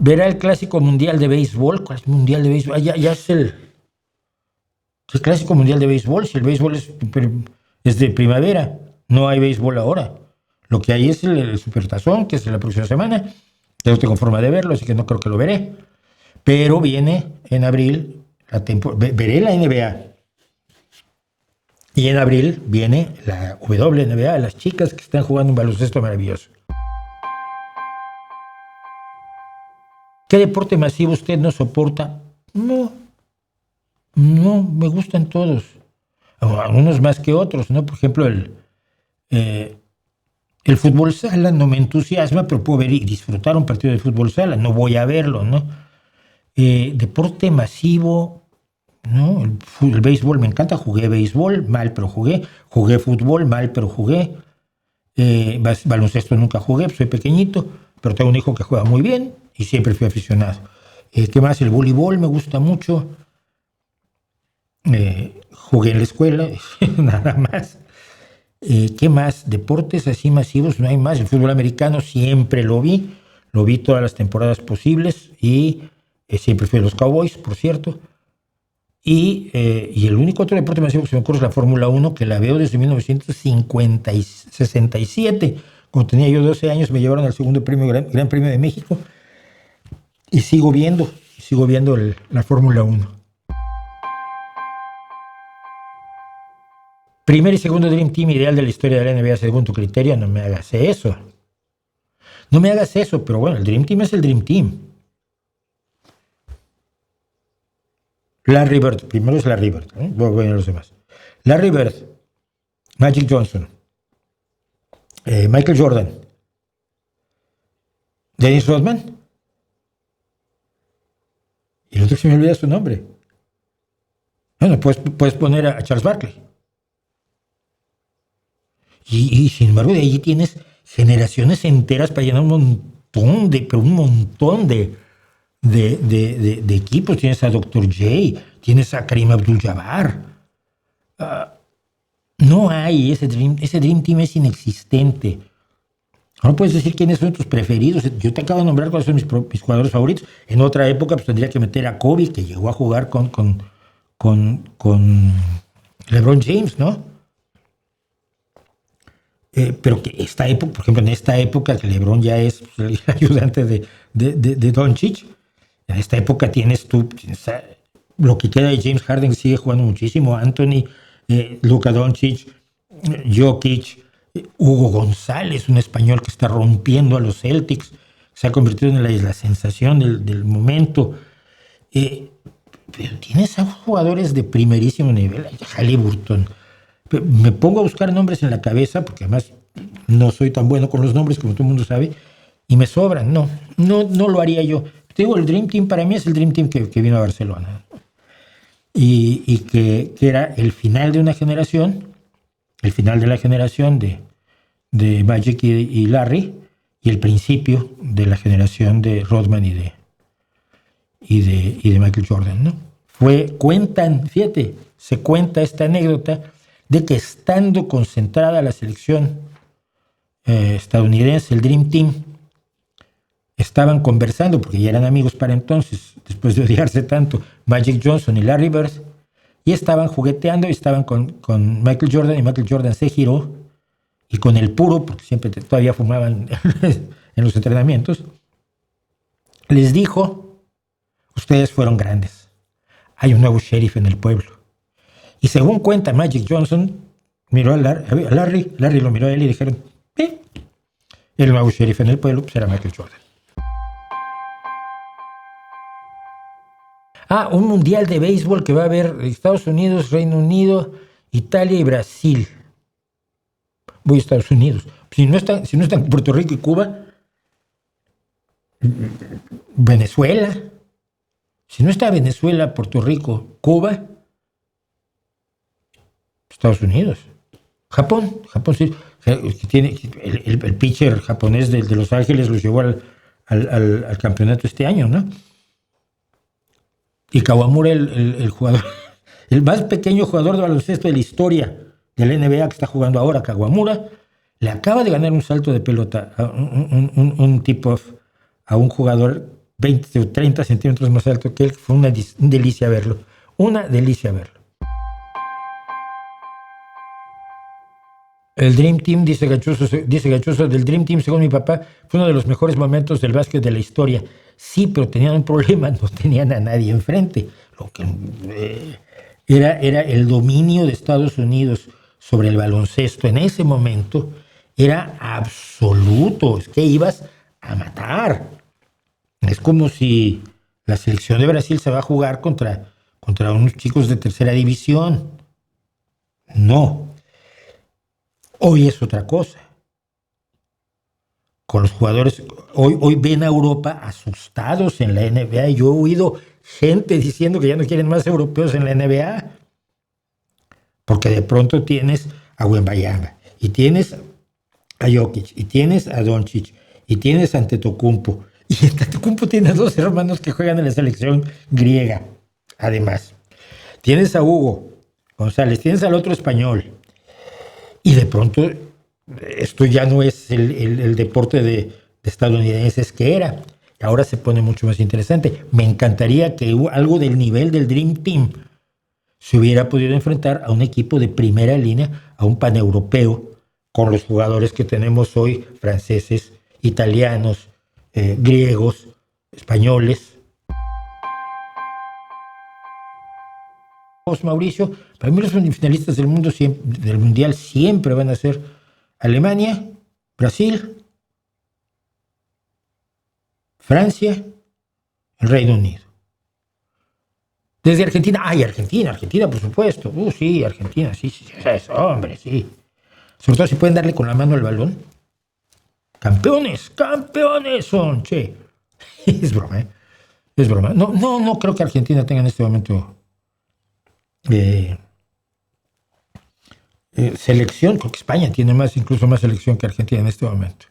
verá el Clásico Mundial de Béisbol. ¿Cuál es el Mundial de Béisbol? Ya es el Clásico Mundial de Béisbol. Si el béisbol es de primavera, no hay béisbol ahora. Lo que hay es el Supertazón, que es la próxima semana. Ya no tengo forma de verlo, así que no creo que lo veré. Pero viene en abril veré la NBA. Y en abril viene la WNBA, las chicas que están jugando un baloncesto maravilloso. ¿Qué deporte masivo usted no soporta? No, me gustan todos. Algunos más que otros, ¿no? Por ejemplo, el fútbol sala no me entusiasma, pero puedo ver y disfrutar un partido de fútbol sala. No voy a verlo, ¿no? Deporte masivo, ¿no? El béisbol me encanta. Jugué béisbol, mal, pero jugué. Jugué fútbol, mal, pero jugué. Baloncesto nunca jugué, soy pequeñito, pero tengo un hijo que juega muy bien y siempre fui aficionado. ¿Qué más? El voleibol me gusta mucho. Jugué en la escuela, nada más. ¿Qué más? Deportes así masivos, no hay más. El fútbol americano siempre lo vi todas las temporadas posibles y siempre fui a los Cowboys, por cierto. Y el único otro deporte masivo que se me ocurre es la Fórmula 1, que la veo desde 1967. Cuando tenía yo 12 años me llevaron al segundo Gran Premio de México y sigo viendo la Fórmula 1. Primer y segundo Dream Team ideal de la historia de la NBA según tu criterio. No me hagas eso, pero bueno, el Dream Team es el Dream Team. Larry Bird, primero es Larry Bird, voy a los demás. Larry Bird, Magic Johnson, Michael Jordan, Dennis Rodman, y el otro que se me olvida su nombre. Bueno, puedes poner a Charles Barkley. Y sin embargo, de ahí tienes generaciones enteras para llenar un montón de equipos. Tienes a Dr. J, tienes a Kareem Abdul-Jabbar. No hay ese Dream Team es inexistente. No puedes decir quiénes son tus preferidos. Yo te acabo de nombrar cuáles son mis jugadores favoritos. En otra época pues tendría que meter a Kobe, que llegó a jugar con LeBron James, ¿no? Pero que esta época, por ejemplo, en esta época que LeBron ya es el ayudante de Doncic, en esta época tienes lo que queda de James Harden, sigue jugando muchísimo, Anthony, Luka Doncic, Jokic, Hugo González, un español que está rompiendo a los Celtics, se ha convertido en la sensación del momento. Pero tienes a jugadores de primerísimo nivel, Haliburton. Me pongo a buscar nombres en la cabeza, porque además no soy tan bueno con los nombres como todo el mundo sabe, y me sobran. No lo haría yo. Te digo, el Dream Team para mí es el Dream Team que vino a Barcelona. Y que era el final de una generación, el final de la generación de Magic y Larry, y el principio de la generación de Rodman y de Michael Jordan, ¿no? Se cuenta esta anécdota de que estando concentrada la selección estadounidense, el Dream Team, estaban conversando, porque ya eran amigos para entonces, después de odiarse tanto, Magic Johnson y Larry Bird, y estaban jugueteando, y estaban con Michael Jordan, y Michael Jordan se giró, y con el puro, porque siempre todavía fumaban en los entrenamientos, les dijo: ustedes fueron grandes, hay un nuevo sheriff en el pueblo. Y según cuenta Magic Johnson, miró a Larry lo miró a él y dijeron: el nuevo sheriff en el pueblo pues era Michael Jordan. Un mundial de béisbol que va a haber Estados Unidos, Reino Unido, Italia y Brasil. Voy a Estados Unidos. Si no están Puerto Rico y Cuba, Venezuela. Si no está Venezuela, Puerto Rico, Cuba, Estados Unidos. Japón sí. Tiene el pitcher japonés de Los Ángeles los llevó al campeonato este año, ¿no? Y Kawamura, el jugador, el más pequeño jugador de baloncesto de la historia de la NBA que está jugando ahora, Kawamura, le acaba de ganar un salto de pelota a un tip-off a un jugador 20 o 30 centímetros más alto que él. Fue una delicia verlo. Una delicia verlo. El Dream Team, dice Gachoso, del Dream Team, según mi papá, fue uno de los mejores momentos del básquet de la historia. Sí, pero tenían un problema, no tenían a nadie enfrente. Lo que era el dominio de Estados Unidos sobre el baloncesto en ese momento era absoluto. Es que ibas a matar. Es como si la selección de Brasil se va a jugar contra unos chicos de tercera división. No. Hoy es otra cosa. Con los jugadores, hoy ven a Europa asustados en la NBA. Yo he oído gente diciendo que ya no quieren más europeos en la NBA. Porque de pronto tienes a Wembanyama, y tienes a Jokic, y tienes a Doncic, y tienes a Antetokounmpo. Y Antetokounmpo tiene 2 hermanos que juegan en la selección griega, además. Tienes a Hugo González, tienes al otro español. Y de pronto, esto ya no es el deporte de estadounidenses que era. Ahora se pone mucho más interesante. Me encantaría que algo del nivel del Dream Team se hubiera podido enfrentar a un equipo de primera línea, a un paneuropeo, con los jugadores que tenemos hoy, franceses, italianos, griegos, españoles. Mauricio, para mí los semifinalistas del mundial siempre van a ser Alemania, Brasil, Francia, el Reino Unido. Desde Argentina, Argentina, por supuesto. Sí, Argentina, sí, hombre, sí. Sobre todo si pueden darle con la mano al balón. Campeones son, che. Es broma, ¿eh? Es broma. No creo que Argentina tenga en este momento selección. Creo que España tiene incluso más selección que Argentina en este momento.